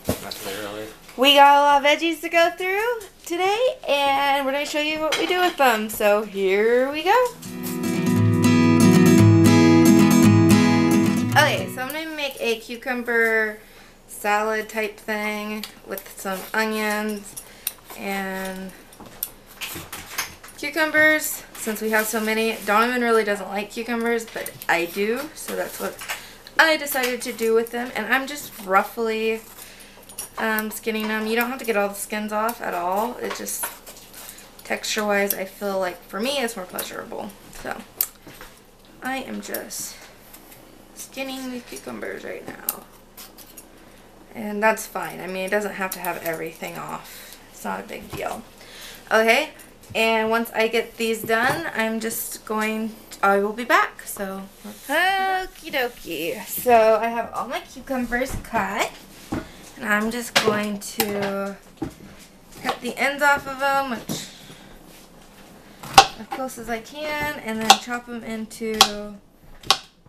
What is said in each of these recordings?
Not literally. We got a lot of veggies to go through today, and we're going to show you what we do with them. So here we go. Okay, so I'm going to make a cucumber salad type thing with some onions and cucumbers. Since we have so many, Donovan really doesn't like cucumbers, but I do, so that's what I decided to do with them. And I'm just roughly skinning them. You don't have to get all the skins off at all. It just, texture-wise, I feel like for me it's more pleasurable. So I am just skinning these cucumbers right now. And that's fine. I mean, it doesn't have to have everything off. It's not a big deal. Okay, and once I get these done, I will be back. So, okie dokie. So I have all my cucumbers cut. And I'm just going to cut the ends off of them, which as close as I can, and then chop them into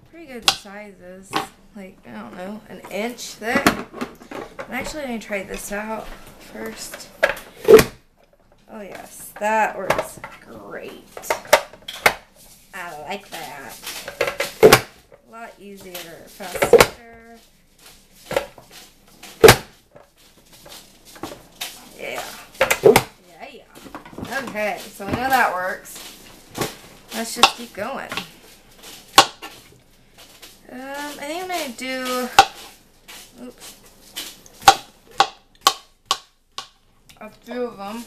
pretty good sizes, like, I don't know, an inch thick. I'm actually going to try this out first. Oh yes, that works great. I like that. A lot easier, faster. Yeah. Okay, so we know that works. Let's just keep going. I think I'm going to do, oops, a few of them.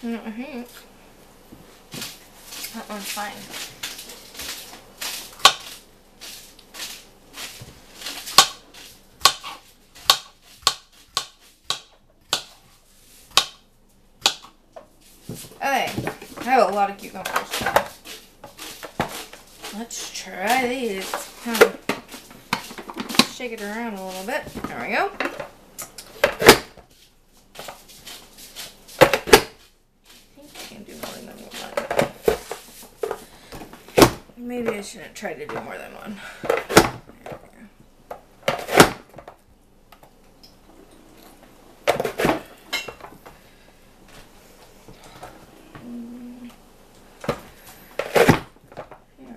I think that one's fine. Okay, I have a lot of cucumbers. So let's try these. Kind of shake it around a little bit. There we go. Maybe I shouldn't try to do more than one. There we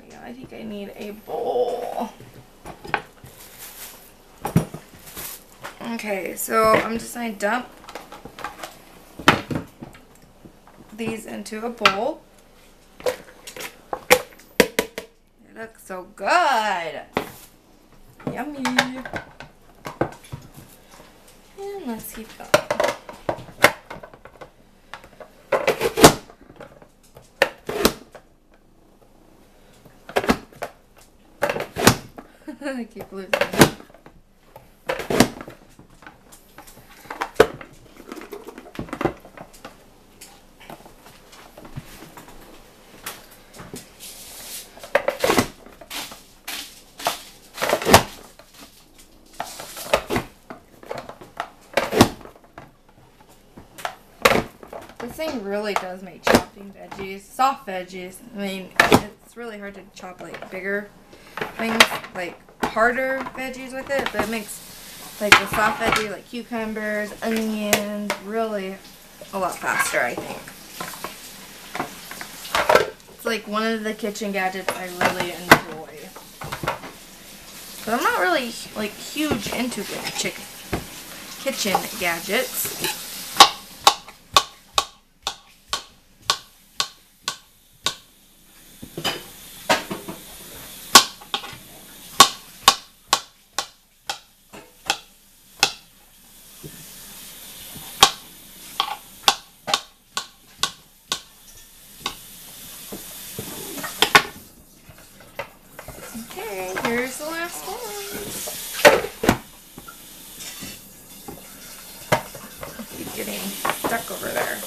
go. I think I need a bowl. Okay, so I'm just going to dump these into a bowl. Looks so good. Yummy. And let's keep going. I keep losing it. This thing really does make chopping veggies, soft veggies. I mean, it's really hard to chop like bigger things, like harder veggies with it, but it makes like the soft veggie, like cucumbers, onions, really a lot faster, I think. It's like one of the kitchen gadgets I really enjoy. But I'm not really like huge into like kitchen gadgets. Okay, here's the last one. Keep getting stuck over there.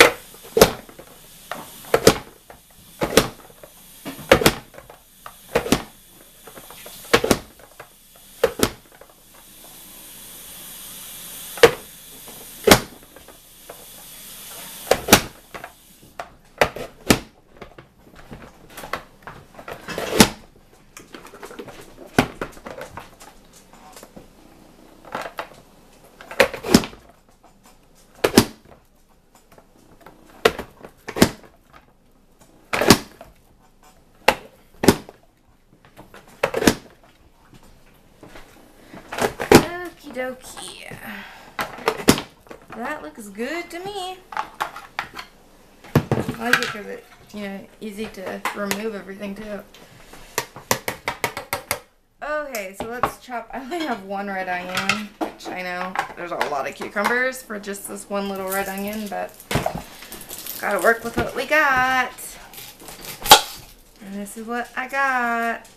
dokie. That looks good to me. I like it because it's, you know, easy to remove everything too. Okay, so let's chop. I only have one red onion, which I know there's a lot of cucumbers for just this one little red onion, but gotta work with what we got. And this is what I got.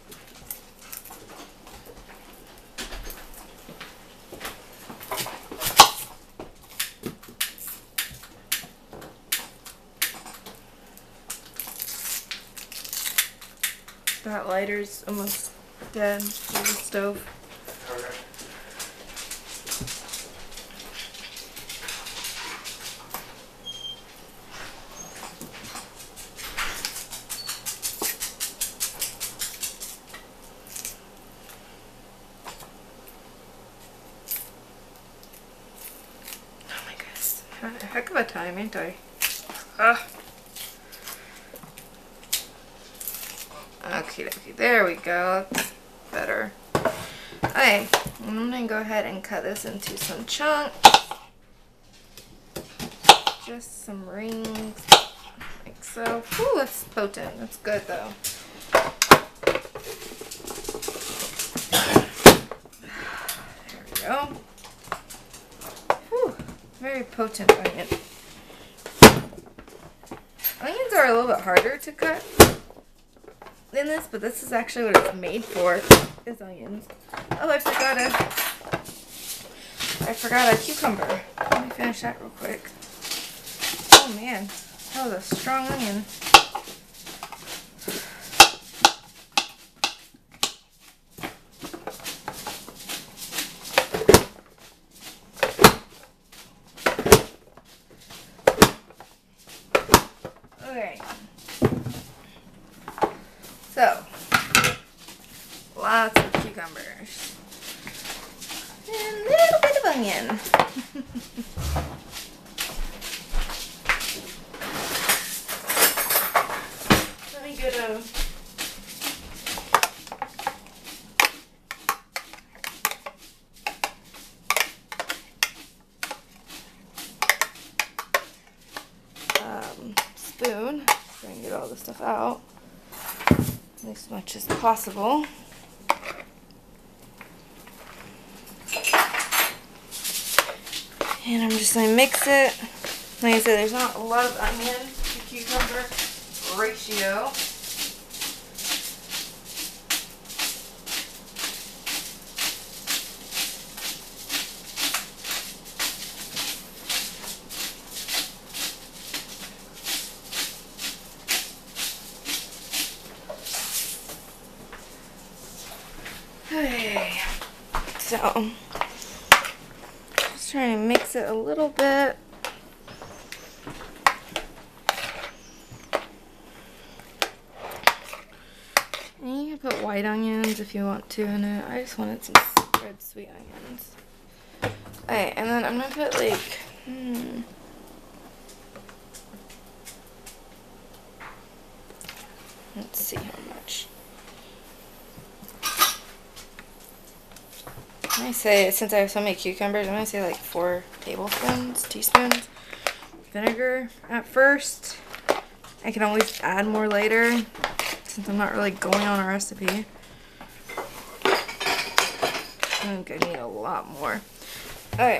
That lighter's almost dead on the stove. Okay. Oh my goodness. Having a heck of a time, ain't I? Ugh. Okay, there we go. That's better. Okay, I'm gonna go ahead and cut this into some chunks. Just some rings, like so. Ooh, that's potent. That's good though. There we go. Whew, very potent onion. Onions are a little bit harder to cut in this, but this is actually what it's made for, is onions. Oh, I forgot a cucumber. Let me finish that real quick. Oh man, that was a strong onion. Okay. So, lots of cucumbers. And a little bit of onion. Let me get a... spoon so I can get all this stuff out as much as possible. And I'm just going to mix it. Like I said, there's not a lot of onion to cucumber ratio. Okay, so just trying to mix it a little bit. And you can put white onions if you want to in it. I just wanted some red sweet onions. Okay, and then I'm gonna put like, let's see how much. I say, since I have so many cucumbers, I'm going to say like 4 teaspoons vinegar at first. I can always add more later since I'm not really going on a recipe. I think I need a lot more. Okay.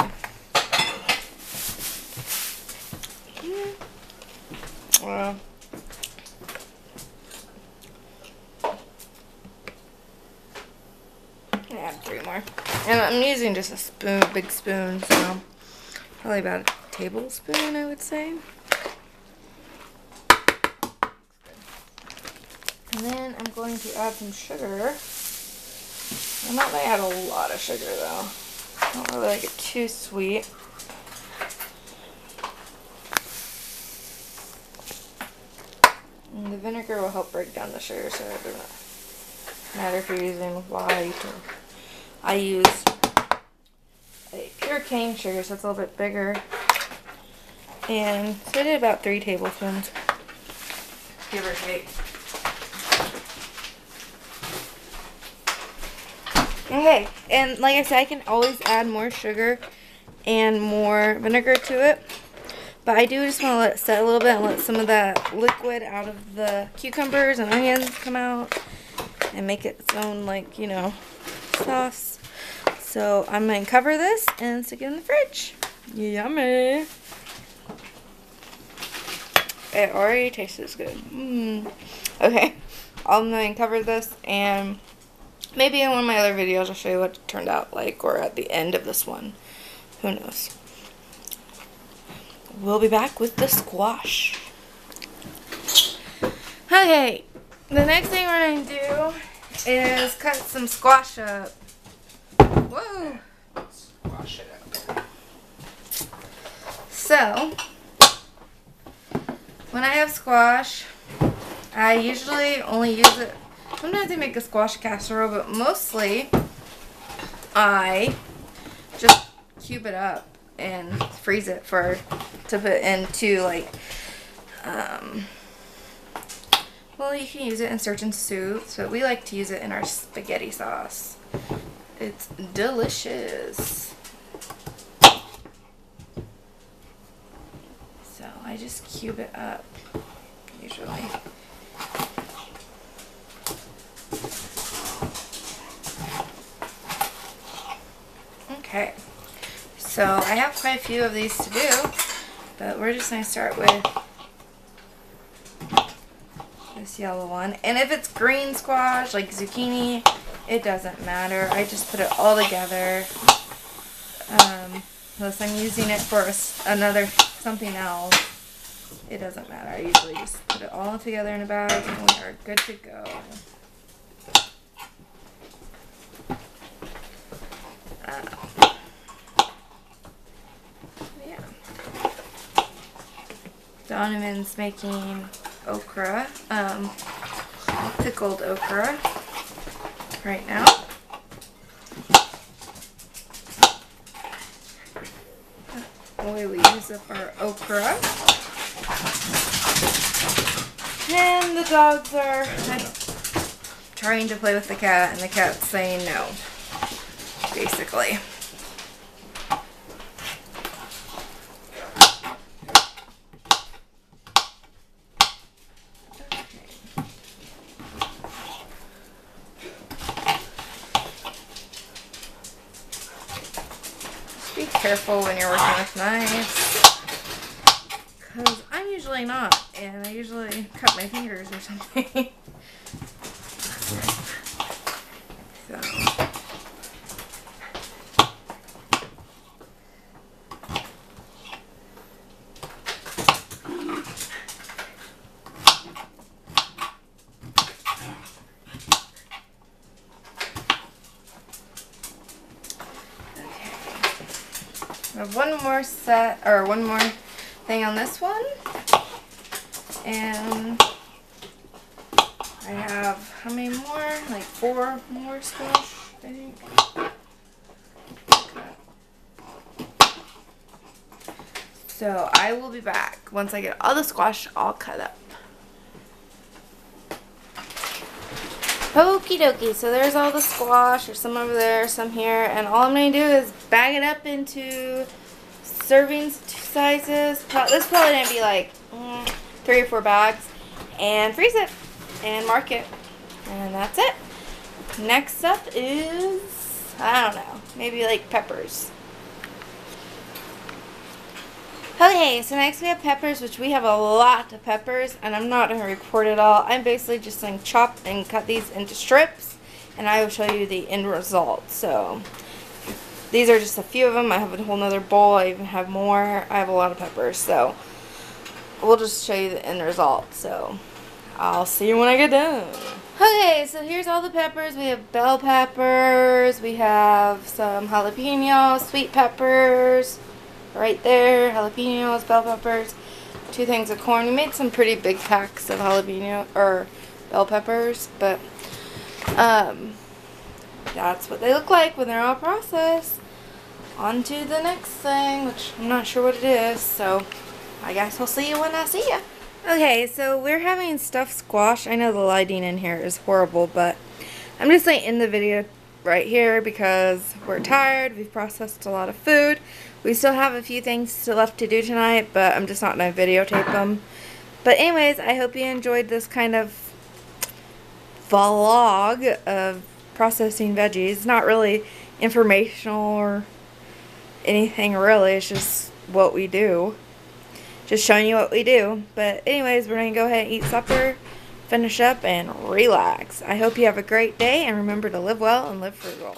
Well, add 3 more. And I'm using just a spoon, big spoon, so probably about a tablespoon, I would say. And then I'm going to add some sugar. I'm not going to add a lot of sugar though. I don't really like it too sweet. And the vinegar will help break down the sugar, so it doesn't matter if you're using white or... I use a pure cane sugar, so it's a little bit bigger. And so I did about 3 tablespoons, give or take. Okay, and like I said, I can always add more sugar and more vinegar to it. But I do just want to let it set a little bit and let some of that liquid out of the cucumbers and onions come out and make it its own, like, you know, sauce. So I'm going to cover this and stick it in the fridge. Yummy. It already tastes good. Okay, I'm going to cover this, and maybe in one of my other videos I'll show you what it turned out like, or at the end of this one. Who knows? We'll be back with the squash. Okay, the next thing we're going to do is cut some squash up. Whoa! Squash it up. So, when I have squash, I usually only use it, sometimes I make a squash casserole, but mostly I just cube it up and freeze it to put into, like, well, you can use it in certain soups, but we like to use it in our spaghetti sauce. It's delicious. So I just cube it up, usually. Okay, so I have quite a few of these to do, but we're just going to start with this yellow one. And if it's green squash, like zucchini, it doesn't matter. I just put it all together. Unless I'm using it for something else, it doesn't matter. I usually just put it all together in a bag and we are good to go. Yeah. Donovan's making okra, pickled okra right now. The way we use up our okra. And the dogs are trying to play with the cat, and the cat's saying no, basically. Be careful when you're working with knives, because I'm usually not, and I usually cut my fingers or something. So. I have one more thing on this one, and I have how many more? Like 4 more squash, I think. Okay. So I will be back once I get all the squash all cut up. Okie dokie, so there's all the squash. There's some over there, some here, and all I'm going to do is bag it up into serving sizes. This is probably going to be like 3 or 4 bags, and freeze it and mark it, and that's it. Next up is, I don't know, maybe like peppers. Okay, so next we have peppers, which we have a lot of peppers, and I'm not going to record it all. I'm basically just going to chop and cut these into strips, and I will show you the end result. So these are just a few of them. I have a whole nother bowl. I even have more. I have a lot of peppers, so we'll just show you the end result. So I'll see you when I get done. Okay, so here's all the peppers. We have bell peppers. We have some jalapenos, sweet peppers. Right there, jalapenos, bell peppers, 2 things of corn. We made some pretty big packs of jalapeno or bell peppers, but that's what they look like when they're all processed. On to the next thing, which I'm not sure what it is, so I guess I'll see you when I see you. Okay, so we're having stuffed squash. I know the lighting in here is horrible, but I'm just like in the video right here because we're tired. We've processed a lot of food. We still have a few things left to do tonight, but I'm just not going to videotape them. But anyways, I hope you enjoyed this kind of vlog of processing veggies. It's not really informational or anything really. It's just what we do. Just showing you what we do. But anyways, we're going to go ahead and eat supper, finish up, and relax. I hope you have a great day, and remember to live well and live frugal.